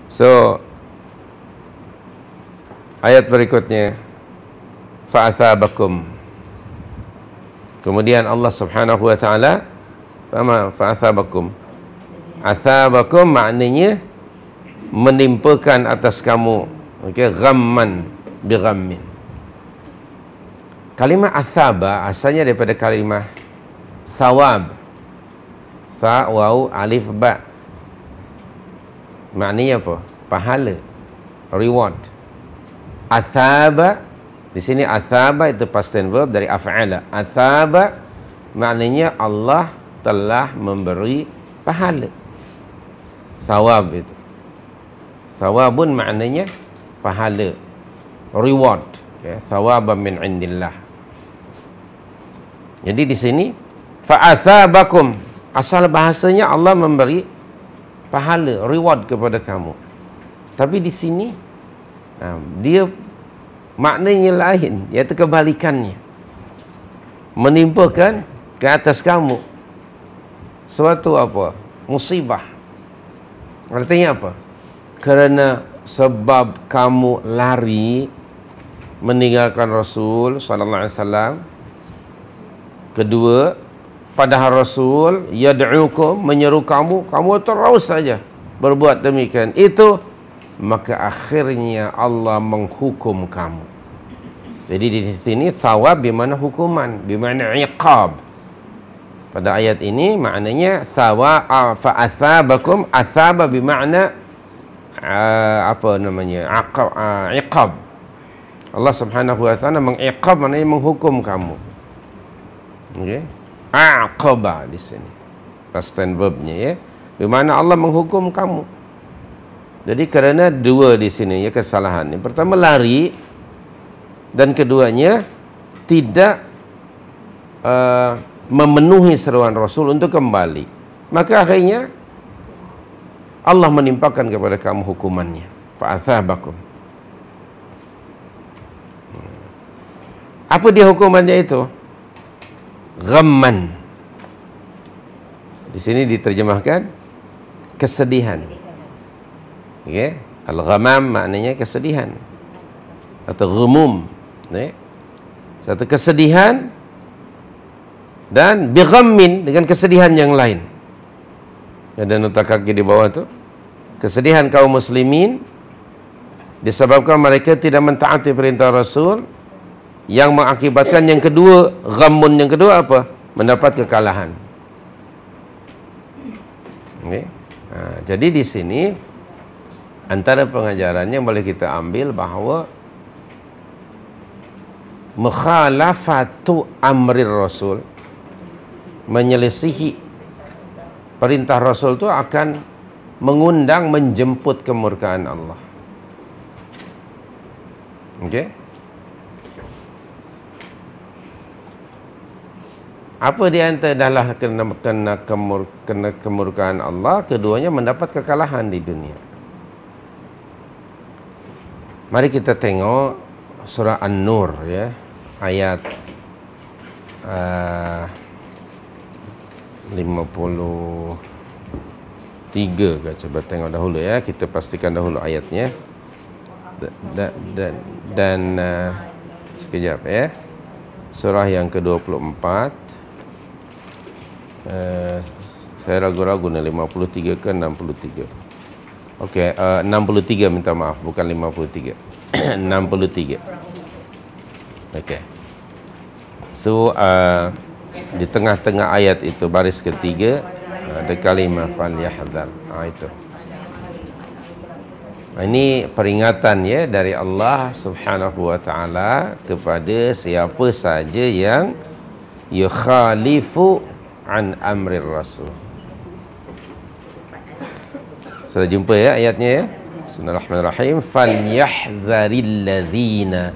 So ayat berikutnya, fa'athabakum. Kemudian Allah Subhanahu wa taala fa'athabakum. Athabakum maknanya menimpakan atas kamu, okey, ghamman bi ghammin. Kalimah athaba asalnya daripada kalimah thawab. Tha waw alif ba. Maknanya apa? Pahala, reward. Athaba di sini, athaba itu past tense verb dari af'ala. Athaba maknanya Allah telah memberi pahala. Thawab itu. Thawabun maknanya pahala, reward. Okay. Thawaban min indillah. Jadi di sini fa'athabakum, asal bahasanya Allah memberi pahala, reward kepada kamu. Tapi di sini dia maknanya lain, iaitu kebalikannya. Menimpakan ke atas kamu suatu apa? Musibah. Artinya apa? Kerana sebab kamu lari meninggalkan Rasul sallallahu alaihi wasallam. Kedua, padahal Rasul yad'ukum, menyeru kamu terus saja berbuat demikian. Itu maka akhirnya Allah menghukum kamu. Jadi di sini thawab bermakna hukuman, bermakna iqab. Pada ayat ini maknanya fa'athabakum, athaba bermakna apa namanya, iqab. Allah Subhanahu wa taala mengiqab, maknanya menghukum kamu. Okey. Aqaba di sini past tense verbnya, ya. Bermakna Allah menghukum kamu. Jadi kerana dua di sini, ya, kesalahan. Yang pertama lari, dan keduanya tidak memenuhi seruan Rasul untuk kembali. Maka akhirnya Allah menimpakan kepada kamu hukumannya. Fa'athabakum. Apa dia hukumannya itu? Ghamman. Di sini diterjemahkan kesedihan. Okay. Al-ghamam maknanya kesedihan atau ghumum, okay. Satu kesedihan, dan bighammin dengan kesedihan yang lain. Ada nota kaki di bawah tu, kesedihan kaum muslimin disebabkan mereka tidak mentaati perintah Rasul, yang mengakibatkan yang kedua, ghammun yang kedua apa? Mendapat kekalahan. Okay. Jadi di sini antara pengajarannya boleh kita ambil bahawa mukhalafatu amrir Rasul, menyelisihi perintah Rasul itu akan mengundang, menjemput kemurkaan Allah. Okey. Apa di antara adalah kena kemurkaan Allah? Keduanya mendapat kekalahan di dunia. Mari kita tengok surah An-Nur, ya, ayat 53 ke, coba tengok dahulu, ya, kita pastikan dahulu ayatnya. Dan sekejap, ya. Surah yang ke-24. Saya ragu-ragu ni 53 ke 63. Okey, 63, minta maaf, bukan 53. 63. Okey. So di tengah-tengah ayat itu, baris ketiga, ada kalimah falyahdhar. Itu. Ini peringatan, ya, dari Allah Subhanahu wa taala kepada siapa saja yang yukhalifu an amrir Rasul. Sudah jumpa, ya, ayatnya, ya. Bismillahirrahmanirrahim. Falyahdharil ladzina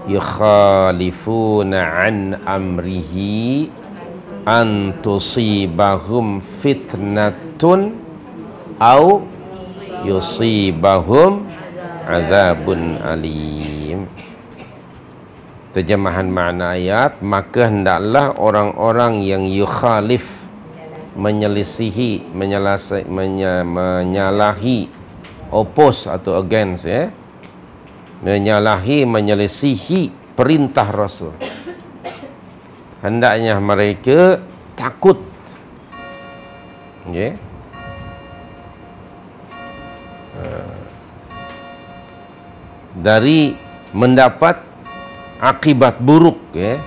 yukhalifuna an amrihi an tusibahum fitnatun au yusibahum azabun alim. Terjemahan makna ayat, maka hendaklah orang-orang yang yukhalif, menyelisihi, menyalahi oppose atau against, ya, menyalahi, menyelisihi perintah Rasul. Hendaknya mereka takut, okay, dari mendapat akibat buruk, ya,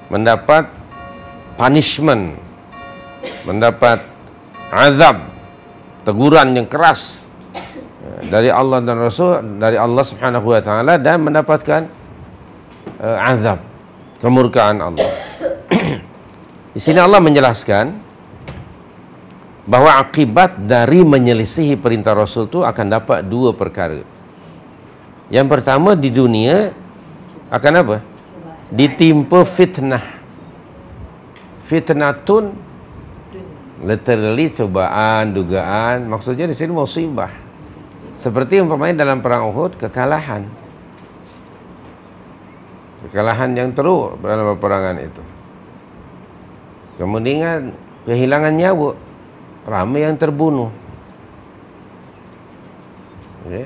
mendapat punishment, mendapat azab, teguran yang keras dari Allah dan Rasul, dari Allah Subhanahu wa taala, dan mendapatkan azab, kemurkaan Allah. Di sini Allah menjelaskan bahwa akibat dari menyelisihi perintah Rasul itu akan dapat dua perkara. Yang pertama, di dunia akan apa? Ditimpa fitnah. Fitnatun literally cobaan, dugaan. Maksudnya di sini musibah. Seperti umpamanya dalam perang Uhud, kekalahan. Kekalahan yang teruk dalam peperangan itu. Kemudian kehilangan nyawa, ramai yang terbunuh. Okay.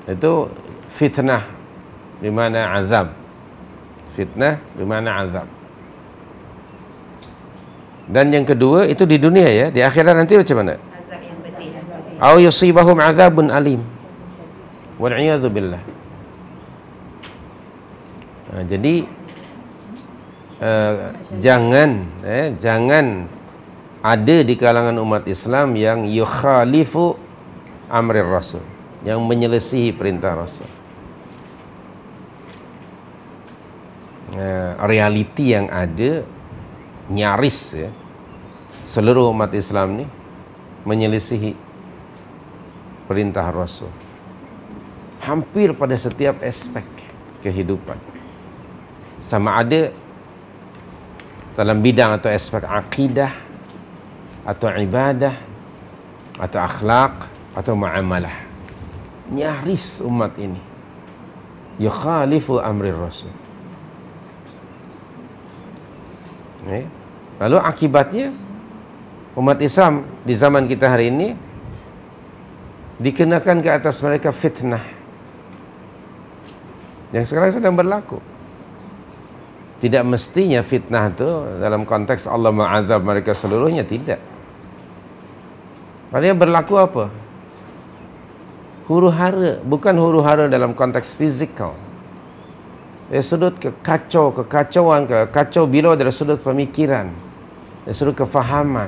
Itu fitnah di mana azab. Fitnah di mana azab. Dan yang kedua itu di dunia, ya, di akhirat nanti macam mana? Azab yang pedih. Au yusibahum azabun alim. Wal iyadu billah. Jadi jangan ada di kalangan umat Islam yang yukhalifu amri Rasul, yang menyelisihi perintah Rasul. Realiti yang ada nyaris, ya, seluruh umat Islam ni menyelisihi perintah Rasul hampir pada setiap aspek kehidupan, sama ada dalam bidang atau aspek akidah atau ibadah atau akhlak atau muamalah. Nyaris umat ini yukhalifu amri Rasul. Lalu akibatnya umat Islam di zaman kita hari ini dikenakan ke atas mereka fitnah yang sekarang sedang berlaku. Tidak mestinya fitnah itu dalam konteks Allah mengazab mereka seluruhnya, tidak. Padahal berlaku apa? Huru-hara, bukan huru-hara dalam konteks fizikal. Dari sudut kekacauan, kacau bilau dari sudut pemikiran, dari sudut kefahaman.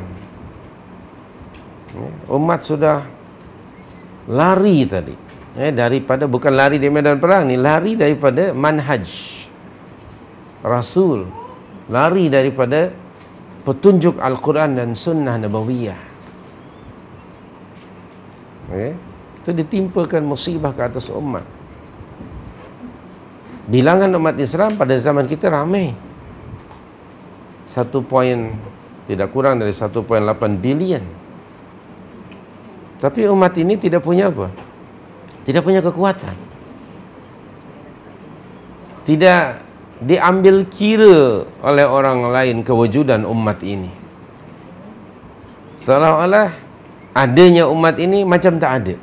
Umat sudah lari tadi, daripada, bukan lari di medan perang, ni lari daripada manhaj Rasul, lari daripada petunjuk Al-Quran dan Sunnah Nabawiyah. Itu ditimpakan musibah ke atas umat. Bilangan umat Islam pada zaman kita ramai, 1 point, tidak kurang dari 1.8 bilion. Tapi umat ini tidak punya apa? Tidak punya kekuatan. Tidak diambil kira oleh orang lain kewujudan umat ini. Seolah-olah adanya umat ini macam tak ada.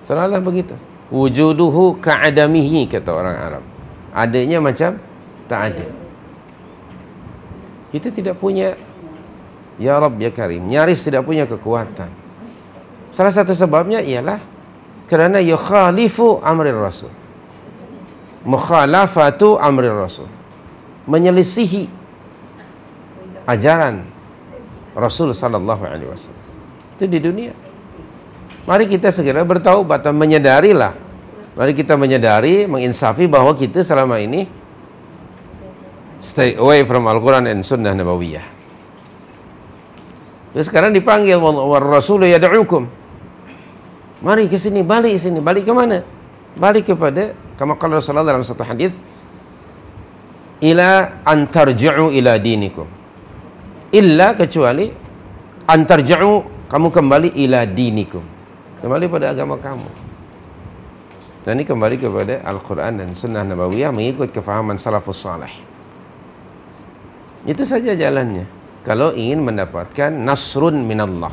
Seolah-olah begitu. Wujuduhu ka'adamihi, kata orang Arab. Adanya macam tak ada. Kita tidak punya, ya Rabb ya Karim, nyaris tidak punya kekuatan. Salah satu sebabnya ialah kerana yukhalifu amri Rasul. Mukhalafatu amri Rasul, menyelisihi ajaran Rasul sallallahu alaihi wasallam. Itu di dunia. Mari kita segera bertaubat dan menyadarilah. Mari kita menyadari, menginsafi bahawa kita selama ini stay away from Al-Quran and Sunnah Nabawiyah. Terus sekarang dipanggil wa Rasul yad'ukum. Mari ke sini, balik ke sini. Balik ke mana? Balik kepada, kama qala Rasulullah dalam satu hadis, ila an tarji'u ila dinikum. Illa, kecuali an tarji'u, kamu kembali ila dinikum, kembali pada agama kamu. Dan ini kembali kepada Al-Quran dan Sunnah Nabawiyah mengikut kefahaman salafus salih. Itu saja jalannya kalau ingin mendapatkan nasrun minallah,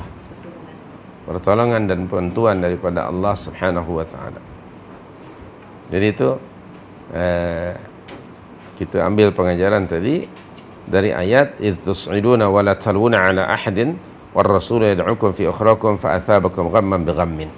pertolongan dan bantuan daripada Allah Subhanahu wa taala. Jadi itu kita ambil pengajaran tadi dari ayat idz tus'iduna wa la talwuna ala ahadin war rasul yad'ukum fi ukhrakum fa athabakum ghamman bi ghammin.